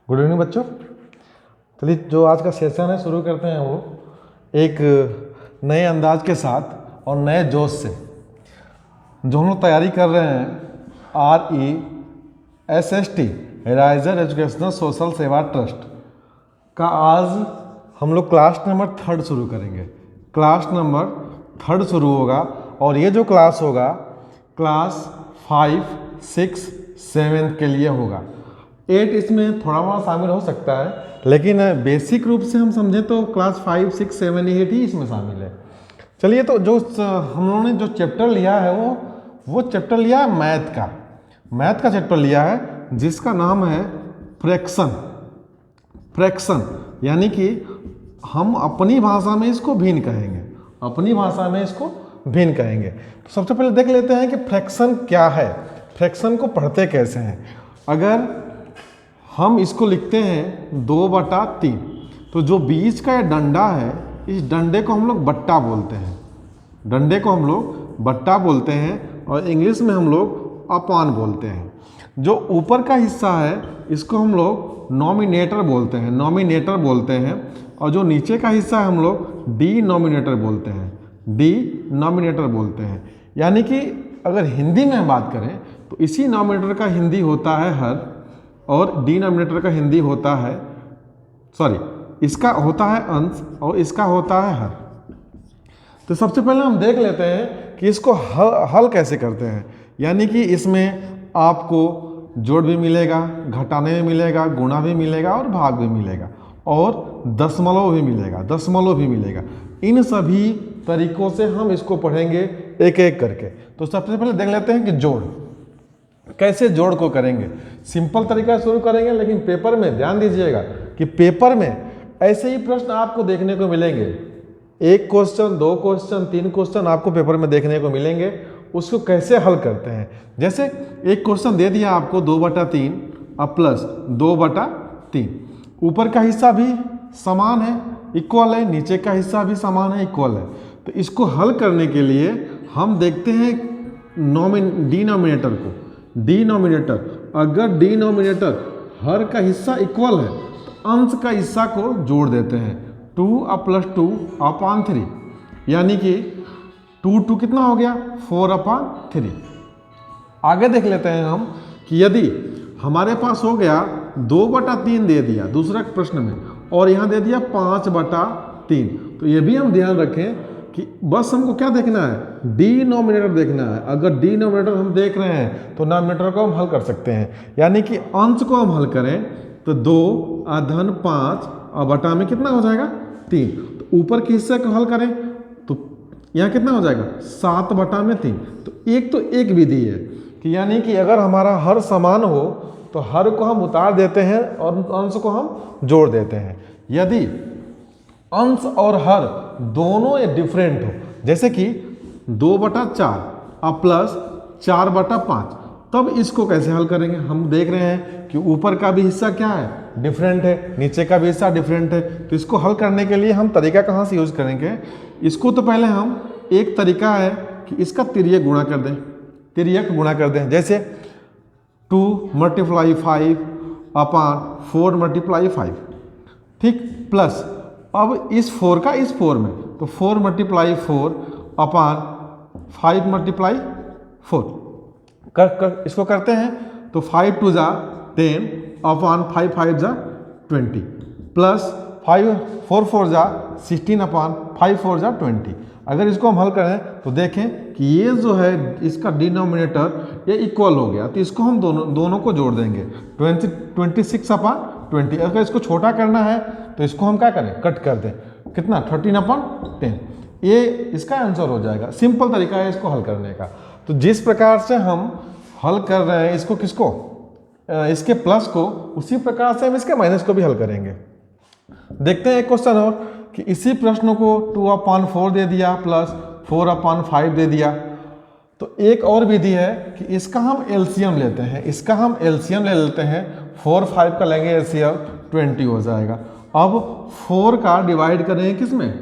Good evening बच्चों। चलिए जो आज का सेशन है शुरू करते हैं हम लोग एक नए अंदाज के साथ और नए जोश से। जो हम लोग तैयारी कर रहे हैं RESST राइजर एजुकेशनल सोशल सेवा ट्रस्ट का, आज हम लोग क्लास नंबर 3 शुरू करेंगे। क्लास नंबर 3 शुरू होगा और ये जो क्लास होगा क्लास 5, 6, 7 के लिए होगा। 8 इसमें थोड़ा बहुत शामिल हो सकता है, लेकिन बेसिक रूप से हम समझें तो क्लास 5, 6, 7, 8 ही इसमें शामिल है। चलिए, तो जो हम लोगों ने जो चैप्टर लिया है वो चैप्टर लिया है मैथ का चैप्टर लिया है, जिसका नाम है फ्रैक्शन, यानी कि हम अपनी भाषा में इसको भिन्न कहेंगे। तो सबसे पहले देख लेते हैं कि फ्रैक्शन क्या है, फ्रैक्शन को पढ़ते कैसे हैं। अगर हम इसको लिखते हैं 2/3, तो जो बीच का ये डंडा है, इस डंडे को हम लोग बट्टा बोलते हैं, और इंग्लिश में हम लोग अपान बोलते हैं। जो ऊपर का हिस्सा है इसको हम लोग नॉमिनेटर बोलते हैं, और जो नीचे का हिस्सा है हम लोग डिनोमिनेटर बोलते हैं। यानी कि अगर हिंदी में हम बात करें तो इसी नॉमिनेटर का हिंदी होता है हर, और डिनोमिनेटर का हिंदी होता है इसका होता है अंश और इसका होता है हर। तो सबसे पहले हम देख लेते हैं कि इसको हल कैसे करते हैं। यानी कि इसमें आपको जोड़ भी मिलेगा, घटाने भी मिलेगा, गुणा भी मिलेगा और भाग भी मिलेगा, और दशमलव भी मिलेगा। इन सभी तरीकों से हम इसको पढ़ेंगे एक एक करके। तो सबसे पहले देख लेते हैं कि कैसे जोड़ को करेंगे। सिंपल तरीका शुरू करेंगे, लेकिन पेपर में ध्यान दीजिएगा कि पेपर में ऐसे ही प्रश्न आपको देखने को मिलेंगे। 1 क्वेश्चन, 2 क्वेश्चन, 3 क्वेश्चन आपको पेपर में देखने को मिलेंगे। उसको कैसे हल करते हैं, जैसे एक क्वेश्चन दे दिया आपको 2/3 अब प्लस 2/3, ऊपर का हिस्सा भी समान है, इक्वल है, नीचे का हिस्सा भी समान है, इक्वल है। तो इसको हल करने के लिए हम देखते हैं डिनोमिनेटर। अगर डिनोमिनेटर हर का हिस्सा इक्वल है तो अंश का हिस्सा को जोड़ देते हैं, 2 + 2/3, यानी कि 2 कितना हो गया 4/3। आगे देख लेते हैं हम कि यदि हमारे पास हो गया 2/3 दे दिया दूसरा प्रश्न में, और यहाँ दे दिया 5/3, तो ये भी हम ध्यान रखें कि बस हमको क्या देखना है, डिनोमिनेटर देखना है। अगर डिनोमिनेटर हम देख रहे हैं तो नॉमिनेटर को हम हल कर सकते हैं। यानी कि अंश को हम हल करें तो 2/5 और बटा में कितना हो जाएगा 3। तो ऊपर के हिस्से को हल करें तो यहाँ कितना हो जाएगा 7/3। तो एक विधि है कि यानी कि अगर हमारा हर समान हो तो हर को हम उतार देते हैं और अंश को हम जोड़ देते हैं। यदि अंश और हर दोनों ये डिफरेंट हो, जैसे कि 2/4 अब प्लस 4/5, तब इसको कैसे हल करेंगे। हम देख रहे हैं कि ऊपर का भी हिस्सा क्या है, डिफरेंट है, नीचे का भी हिस्सा डिफरेंट है। तो इसको हल करने के लिए हम तरीका कहाँ से यूज करेंगे। इसको तो पहले हम, एक तरीका है कि इसका तिर्यक गुणा कर दें, जैसे 2 × 5/4 × 5, ठीक, प्लस अब इस 4 का इस 4 में, तो 4 × 4/5 इसको करते हैं तो 5 × 2 = 10 5 5 = 20, प्लस 4 4 = 16 5 4 = 20। अगर इसको हम हल करें तो देखें कि ये जो है इसका डिनोमिनेटर ये इक्वल हो गया, तो इसको हम दोनों को जोड़ देंगे 26/20। अगर इसको छोटा करना है तो इसको हम क्या करें, कट कर दें, कितना 13/10। ये इसका आंसर हो जाएगा। सिंपल तरीका है इसको हल करने का। तो जिस प्रकार से हम हल कर रहे हैं इसके प्लस को, उसी प्रकार से हम इसके माइनस को भी हल करेंगे। देखते हैं एक क्वेश्चन और कि इसी प्रश्न को 2/4 दे दिया प्लस 4/5 दे दिया। तो एक और विधि है कि इसका हम एलसीएम ले लेते हैं। 4 5 का लेंगे एलसीएम, 20 हो जाएगा। अब 4 का डिवाइड करेंगे किस में,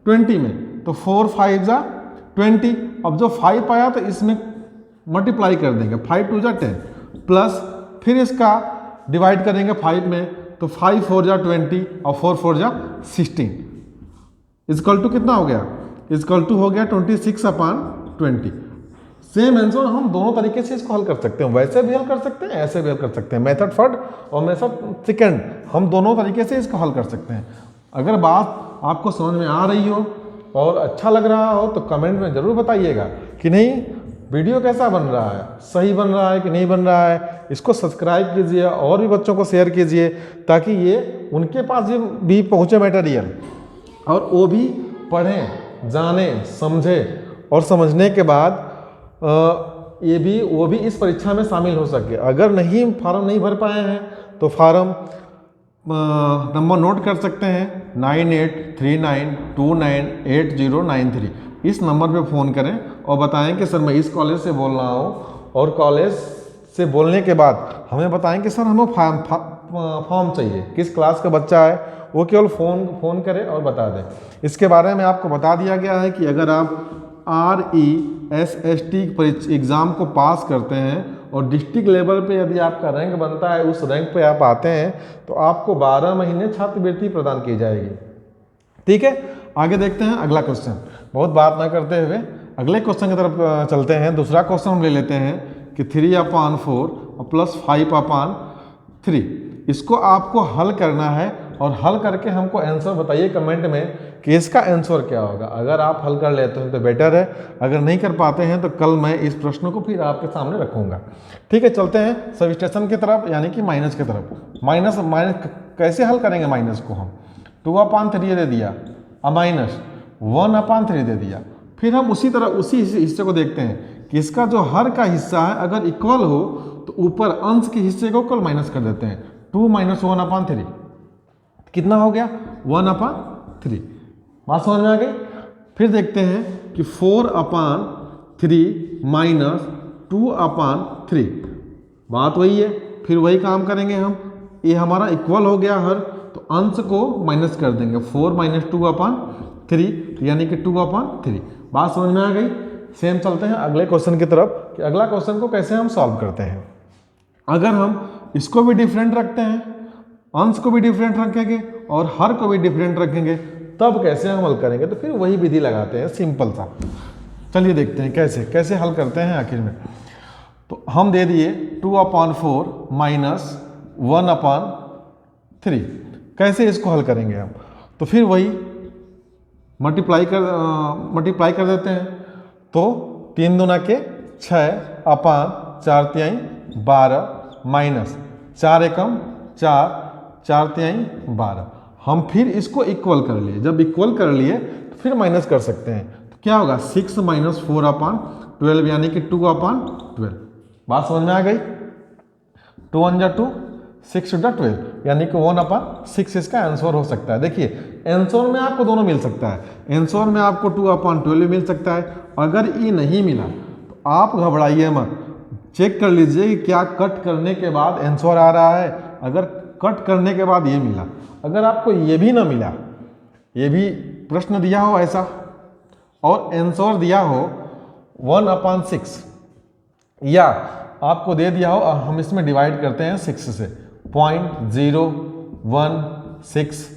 20 में, तो 4 5 = 20। अब जो 5 आया तो इसमें मल्टीप्लाई कर देंगे, 5 2 = 10, प्लस फिर इसका डिवाइड करेंगे 5 में, तो 5 4 जा 20 और 4 4 जा 16 इजकल टू कितना हो गया, इजकल टू हो गया 26/20। सेम आंसर हम दोनों तरीके से इसको हल कर सकते हैं, वैसे भी हल कर सकते हैं, ऐसे भी हल कर सकते हैं। मेथड फर्स्ट और मेथड सेकंड, हम दोनों तरीके से इसको हल कर सकते हैं। अगर बात आपको समझ में आ रही हो और अच्छा लग रहा हो तो कमेंट में ज़रूर बताइएगा कि नहीं वीडियो कैसा बन रहा है, सही बन रहा है कि नहीं बन रहा है। इसको सब्सक्राइब कीजिए और भी बच्चों को शेयर कीजिए ताकि ये उनके पास भी पहुँचे मटेरियल और वो भी पढ़ें, जानें, समझें और समझने के बाद वो भी इस परीक्षा में शामिल हो सके। अगर नहीं फार्म नहीं भर पाए हैं तो फार्म नंबर नोट कर सकते हैं 9839298093। इस नंबर पे फ़ोन करें और बताएं कि सर मैं इस कॉलेज से बोल रहा हूँ, और कॉलेज से बोलने के बाद हमें बताएं कि सर हमें फॉर्म चाहिए, किस क्लास का बच्चा है, वो केवल फ़ोन करें और बता दें। इसके बारे में आपको बता दिया गया है कि अगर आप RESST एग्ज़ाम को पास करते हैं और डिस्ट्रिक्ट लेवल पे यदि आपका रैंक बनता है, उस रैंक पे आप आते हैं, तो आपको 12 महीने छात्रवृत्ति प्रदान की जाएगी। ठीक है, आगे देखते हैं अगला क्वेश्चन। बहुत बात ना करते हुए अगले क्वेश्चन की तरफ चलते हैं। दूसरा क्वेश्चन हम ले लेते हैं कि 3/4 प्लस 5/3। इसको आपको हल करना है और हल करके हमको आंसर बताइए कमेंट में कि इसका आंसर क्या होगा। अगर आप हल कर लेते हैं तो बेटर है, अगर नहीं कर पाते हैं तो कल मैं इस प्रश्न को फिर आपके सामने रखूंगा। ठीक है, चलते हैं सबस्टेशन की तरफ, यानी कि माइनस की तरफ। माइनस कैसे हल करेंगे माइनस को हम, 2/3 दे दिया और माइनस 1/3 दे दिया। फिर हम उसी तरह उसी हिस्से को देखते हैं कि इसका जो हर का हिस्सा है अगर इक्वल हो तो ऊपर अंश के हिस्से को कल माइनस कर देते हैं। 2 - 1/3 कितना हो गया, 1/3। बात समझ में आ गई। फिर देखते हैं कि 4/3 माइनस 2/3, बात वही है, फिर वही काम करेंगे हम। ये हमारा इक्वल हो गया हर, तो अंश को माइनस कर देंगे, 4 - 2/3 यानी कि 2/3। बात समझ में आ गई। सेम चलते हैं अगले क्वेश्चन की तरफ कि अगला क्वेश्चन को कैसे हम सॉल्व करते हैं। अगर हम इसको भी डिफरेंट रखते हैं, अंश को भी डिफरेंट रखेंगे और हर को भी डिफरेंट रखेंगे, तब कैसे हम हल करेंगे, तो फिर वही विधि लगाते हैं, सिंपल सा। चलिए देखते हैं कैसे हल करते हैं आखिर में। तो हम दे दिए 2/4 माइनस 1/3, कैसे इसको हल करेंगे हम, तो फिर वही मल्टीप्लाई कर देते हैं। तो 3 दूना के 6/4 12 माइनस 4 एकम 4 4 12। हम फिर इसको इक्वल कर लिए, जब इक्वल कर लिए तो फिर माइनस कर सकते हैं। तो क्या होगा, 6 - 4/12 यानी कि 2/12। बात समझ में आ गई। 2 1 जा 2, 6 2 जा 12 यानी कि 1/6 इसका आंसर हो सकता है। देखिए आंसर में आपको दोनों मिल सकता है, आंसर में आपको 2/12 मिल सकता है। अगर ये नहीं मिला तो आप घबराइए मत, चेक कर लीजिए कि क्या कट करने के बाद आंसर आ रहा है। अगर कट करने के बाद ये मिला, अगर आपको ये भी ना मिला, ये भी प्रश्न दिया हो ऐसा और आंसर दिया हो 1/6, या आपको दे दिया हो, हम इसमें डिवाइड करते हैं 6 से, 0.016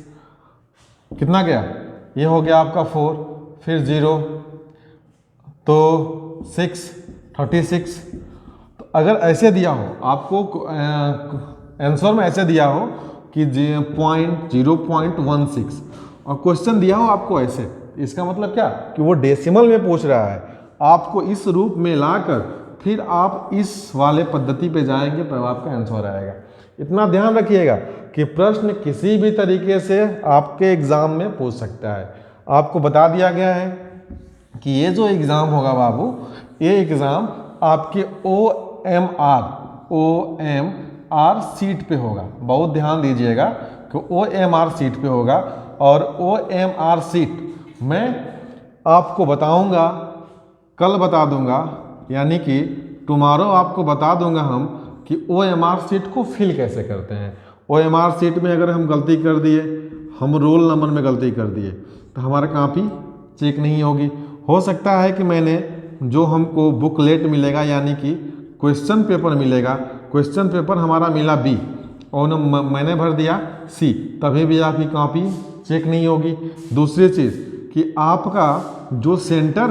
कितना गया, ये हो गया आपका 4, फिर 0 तो 6 36। तो अगर ऐसे दिया हो आपको आंसर में, ऐसे दिया हो कि 0.16 और क्वेश्चन दिया हो आपको ऐसे, इसका मतलब क्या कि वो डेसिमल में पूछ रहा है। आपको इस रूप में लाकर फिर आप इस वाले पद्धति पे जाएंगे तब आपका आंसर आएगा। इतना ध्यान रखिएगा कि प्रश्न किसी भी तरीके से आपके एग्जाम में पूछ सकता है। आपको बता दिया गया है कि ये जो एग्ज़ाम होगा बाबू, ये एग्ज़ाम आपके OMR सीट पे होगा। बहुत ध्यान दीजिएगा कि OMR सीट पे होगा, और OMR सीट मैं आपको बताऊंगा, कल बता दूंगा, यानी कि टुमारो आपको बता दूंगा हम कि OMR सीट को फिल कैसे करते हैं। OMR सीट में अगर हम गलती कर दिए, हम रोल नंबर में गलती कर दिए, तो हमारा कॉपी चेक नहीं होगी। हो सकता है कि मैंने जो हमको बुकलेट मिलेगा, यानी कि क्वेश्चन पेपर मिलेगा, क्वेश्चन पेपर हमारा मिला B, और न मैंने भर दिया सी, तभी भी आपकी कॉपी चेक नहीं होगी। दूसरी चीज़ कि आपका जो सेंटर